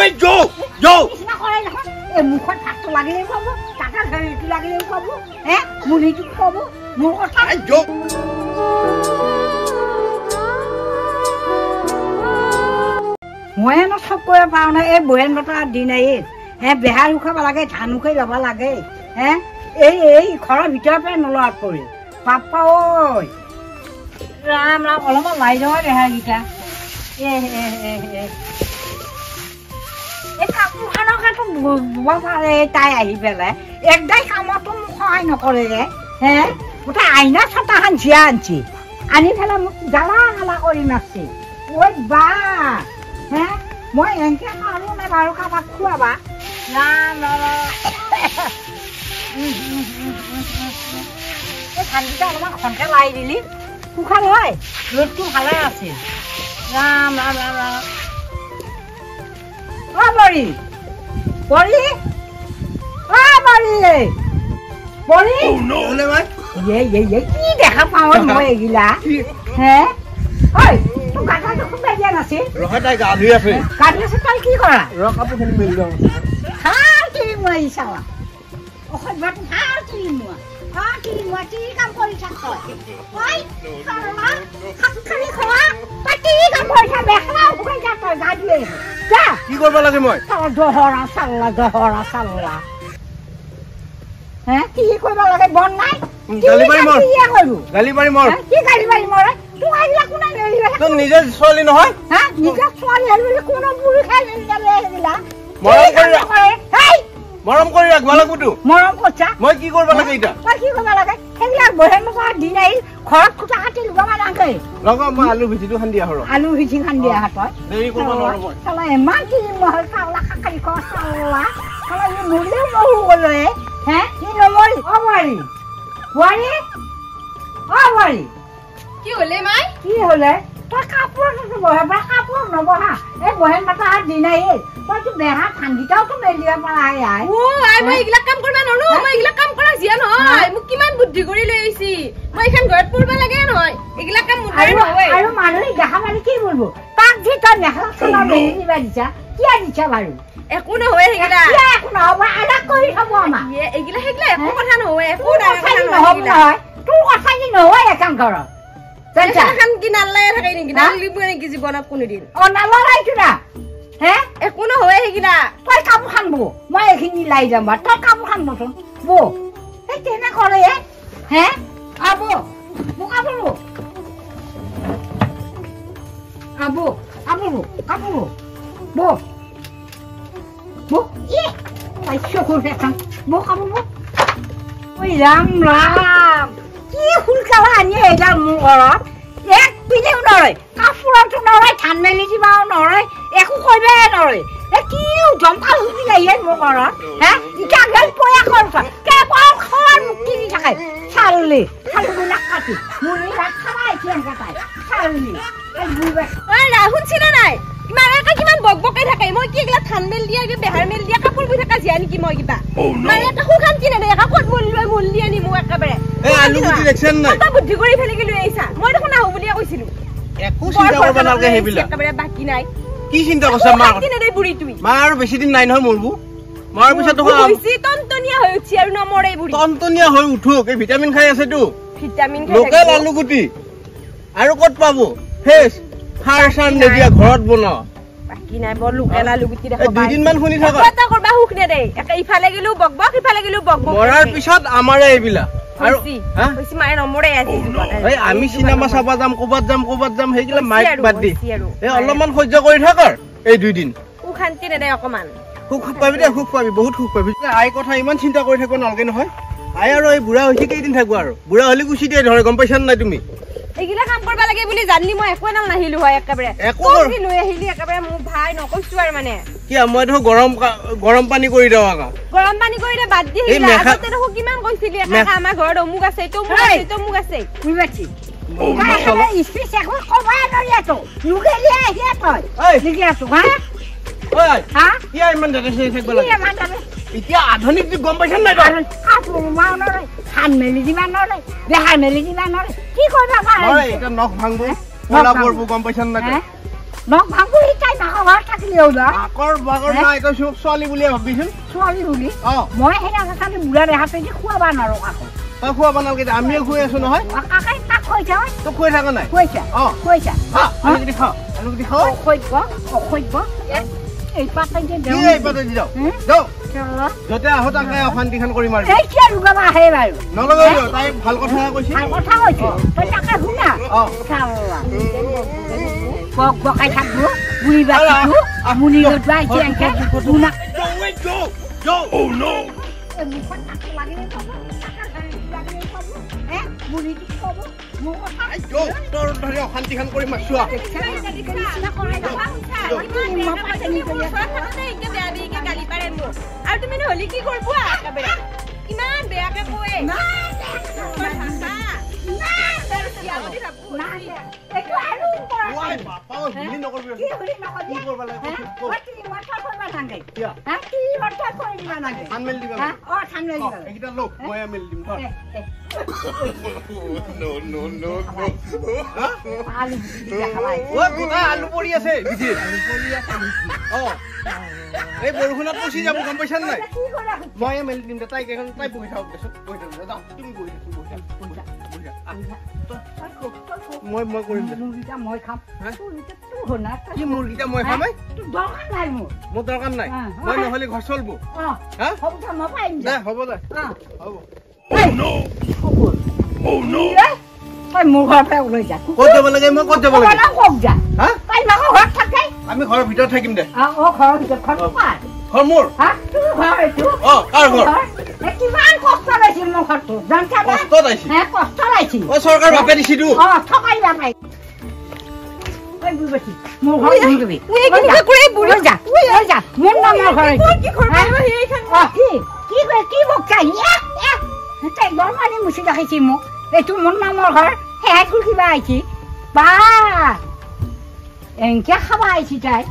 ঐ যো যো না কৰে নহয় এই মুখত ভাতটো লাগিলেও খাব টাটা ঘড়িটো লাগিলেও খাব হে মুড়িটো খাব মোৰ কথা যো মই ন সব কৰিব পাৰো না এই বহেন বতৰ দিন এই হে বেহাৰ উখাব লাগে ধান উখাই ল'ব লাগে হে এই ঘৰৰ ভিতৰৰ পৰা নলোৱাত পৰি পাপা ঐ ৰাম ৰাম অলপমান লাই যাওঁ বেহাৰকেইটা এই কাপোৰখনৰ কাৰণে ধুব পাৰে তাই আহি পেলাই একদাই কামতো মোক সহায় নকৰে যে হে গোটেই আইনা চাটাখন জীয়া আনছি আনি পেলাই মোক জ্বালা জ্বালা কৰি নাচছে ঐ বা হে মই এনেকে পাৰো নে বাৰু কাৰোবাক খুৱাবা ৰাম এই ধানকেইটা অলপমান খনকে লাই দিলি শুকান হয় ৰ'দটো ভালে আছিল ৰাম ৰাম ৰাম ৰাম অ বৰি বৰি অ বৰি বৰি কি দেখা পাওঁ মই এগিলা হে ঐ তোৰ গাঁঠাটো খুব বেয়া নাছিল তাই গা ধুই আছে গা ধুই আছে তই কি কৰা কাপোৰখিনি মেলি যাওঁ ভাল কিনি মই চাৱা অসভ্যটো ভাল কিনি মই কি কাম কৰি থাক তই খালি খোৱা তই কি কাম কৰি থাক বেখলা শুকাই যা তই গা ধুই যা কি কৰিব লাগে মই দহৰা চাল্লা হে কি কৰিব লাগে বন নাই গালি পাৰি মৰ কি গালি পাৰি মৰ তোক আহিলা কোনে নেৰিলে তোৰ নিজে ছোৱালী নহয় হা নিজে ছোৱালী হেৰি কোনো বুঢ়ী খাই নেৰিলে এইবিলাক মৰম কৰি ৰাখিব লাগবতো মৰম কৰছা মই কি কৰিব লাগে এতিয়া তই কি কৰিব লাগে সেইবিলাক বহেন বছৰ দিন আহিল ঘৰত কুটা কাটি লব নালাগে লগৰ মই আলু ভিজিটো খান্দিয়া সৰ আলু ভিজি খান্দিয়া হাতত দেৰি কৰিব নোৱাৰো মই চালা ইমান কি মহল চাউলা খাকাৰি খোৱা চাউলা চালা ই মৰিলেও নহু গ'লে হে কি নমৰি অবাৰী বোৱাৰী অবাৰী কি হলে মাই কি হলে তই কাপোৰটো বহে বা কাপোৰ নবহা এই বহেন মাতা দিন আহিল তইতো বেহা ঠাণ্ডিটাওতো মেলিব পাৰা আই ও আই মই এইগিলা কাম কৰিব নৰো মই এইগিলা কাম কৰা জিয়া নহয় মোক কিমান বুদ্ধি কৰি লৈ আহিছি মই এখন ঘৰত পঢ়ব লাগে নহয় এইগিলা কাম মুঠাই নহয় আৰু মানুহে দেখা মানে কি বলবো তাক যে তই মেখেলা চাদৰ মেলি দিবা দিছা কিয় দিছা বাৰু একো নহয় সেইগিলা একো নহব আদা কৰি থব আমাৰ এইগিলা সেইগিলা একো কথা নহয় একো নহব নহয় তোৰ কথা কি নহয় একাম ঘৰত এখন কি নালাই থাকে নেকি নালিব নেকি জীৱনত কোনোদিন অ নালাইছো না হে একো নহয় সেইগিলা তই কাপোৰ খান বো মই এইখিনি লাই যাম বা তই কাপোৰ খান বচোন বো এই কেনে কৰে হে আবো মোক কাপোৰ বো আবো কাপোৰ বো কাপোৰ বো বো ই পাইছো খুৰখান বো কাপোৰ বো ঐ ৰাম ৰাম কি ফুলকালা আনি এটা মোৰ ঘৰত এক পিনেও নৰয় কাপোৰতো নৰয় ধান মেলি দিবাও নৰয় একো কৰিবই নৰয় কি জমকাল সুধি আহিলে মোৰ ঘৰত হে ইটা গেল পয়া কৰছ কেৱল খৰ মুক্তি দি থাকে চালি নাক কাটি মুৰি ভাত খাবা এতিয়া কাটাই চালি শুনছিনে নাই ইমান এটা কিমান বকবকাই থাকে মই কি এগিলা ধান মেল দিয়া বেহাৰ মেল দিয়া কাপোৰ বৈ থকা জিয়া নেকি মই কিবা মানে এটা সুখান কিনে দে কাপোৰ মূল দিয়া নি মোক একেবাৰে এই আলু গুটি দেখছেন নাই তই বুদ্ধি কৰি ফেলি লৈ আহিছা মই দেখোন আহো বুলিয়ে কৈছিলো একো চিন্তা কৰিব নালাগে হেবিলা একেবাৰে বাকি নাই কি চিন্তা কৰিছা মাৰ কিনে দে বুঢ়ী তুই মাৰ বেছি দিন নাই নহয় মৰবু মাৰ পিছত দেখোন হৈছি টনটনিয়া হৈ উঠি আৰু নমৰে বুঢ়ী টনটনিয়া হৈ উঠুক এই ভিটামিন খাই আছেতো ভিটামিন খাই লোকেল আলু গুটি আৰু ক'ত পাব ফেস সাৰ সাৰ নিদিয়া ঘৰত বনোৱা বাকি নাই বৰ লোকেল আলু গুটি দেখা পাই দুদিনমান শুনি থাকা এটা কৰবা হুক নে দে একে ইফালে গেলু বকবক ইফালে গেলু বকবক মৰাৰ পিছত আমাৰে এইবিলা আৰু হা হৈছি মায়ে নমৰে আজি এই আমি সিনেমা চাবা যাম ক'বাত যাম হেইগিলা মাইক বাদ দি এই অলপমান সহ্য কৰি থাক এই দুই দিন সুখ শান্তি নে দে অকমান সুখ পাবি দে সুখ পাবি বহুত সুখ পাবি আই কথা ইমান চিন্তা কৰি থাকিব নালাগে নহয় আই আৰু এই বুঢ়া হৈছে কেইদিন থাকব আৰু বুঢ়া হলি গুচি দিয়ে ধৰে গম পাইছা নাই তুমি এইগিলা কাম কৰবা লাগে বুলি জানলি মই একো নাল নাহিলো হয় একেবাৰে একো লৈ আহিলি একেবাৰে মোক ভাই নকৈছো আৰু মানে কি মই দেখো গৰম পানী কৰি দাও আগা গৰম পানী কৰি দে বাদ দি আহিলা আগতে দেখো কিমান কৈছিলি একা আমাৰ ঘৰত অমুক আছে তো মুক আছে বুঝাছি স্পেস একো কবা নৰিয়া তো লুকেলি আহিয়া তই লিখি আছো হা ঐ হা কি ইমান দাদা সেই থাকব লাগে এতিয়া আধুনিক যুগ গম পাইছ নাই কাপোৰ মাও নৰয় ধান মেলি দিবা নৰয় বেহাৰ মেলি দিবা নৰয় কি কৰিবা নৰয় এটা নখ ভাঙবো কলা পৰব গম পাইছ নাই নখ ভাঙো তাই মাকৰ ঘৰত থাকিলে হ'ল মাকৰ বাগৰ নাই তই ছোৱালী বুলিয়ে ভাবিছোন ছোৱালী বুলি অ মই সেনেকে খালি বুঢ়া দেখাতে যে খুৱাবা নোৱাৰো কাকো তই খুৱাব নালাগে আমিও খুৱাই আছো নহয় কাকাই কাক খুৱাইছা তই খুৱাই থাকা নাই খুৱাইছা অ খুৱাইছা আলুগুটি খাওঁ আলুগুটি খাওঁ খুৱাইব এই পাতাই যে কি এই পাতে দি যাওঁ যাওঁ যতে আহ তাকে অশান্তিখন কৰিম আৰু এই কিয় ৰুগাবা আহে বাৰু নলগাই তাই ভাল কথা কৈছে ভাল কথা কৈছে তই তাকে শুনা বক বকাই থাকবো বুঢ়ী বাকীটো মুনি গৈ আহিছে এনেকে শুনা মুখত তাকে লাগিলে পাব লাগিলে পাব মুনিটো পাব মোৰ কথা তোৰ ধৰি অশান্তিখন কৰিম মাছো আৰু তুমি হলি কি কৰিব ইমান বেয়াকে কয় আলু পৰি আছে এই বৰষুণত পচি যাব গম পাইছা নাই মই মেলি দিম তাইক এখন তাই বহি থাকক বহি থাক তুমি বহি মই কৰিম মই খাম কি মুৰ্গীটা মই খাম দৰকাৰ নাই মোৰ দৰকাৰ নাই মই নহলে ঘৰ চলব দে হ'ব দে হ'ব মোৰ ঘৰৰ পৰা ওলাই যা ক'ত যাব লাগে মই ক'ত যাব লাগে কওক যা তাই মাকৰ ঘৰত থাকে আমি ঘৰৰ ভিতৰত থাকিম দে ঘৰৰ ভিতৰত ঘৰ ঘৰ মোৰ ঘৰ এইটো কাৰ ঘৰ কিমান কষ্ট লাগিছিল মোৰ ঘৰটো কষ্ট লাগিছিল কষ্ট লাগিছিল চৰকাৰ বাপে দিছিলো ঠকাই বাপাই মোৰ ঘৰ মোৰ নামৰ ঘৰ কি বক্তা দৰমানি মুচি ৰাখিছে মোক এইটো মোৰ নামৰ ঘৰ সেয়াই কিবা আহিছে বা এনেকে খাব আহিছে তাই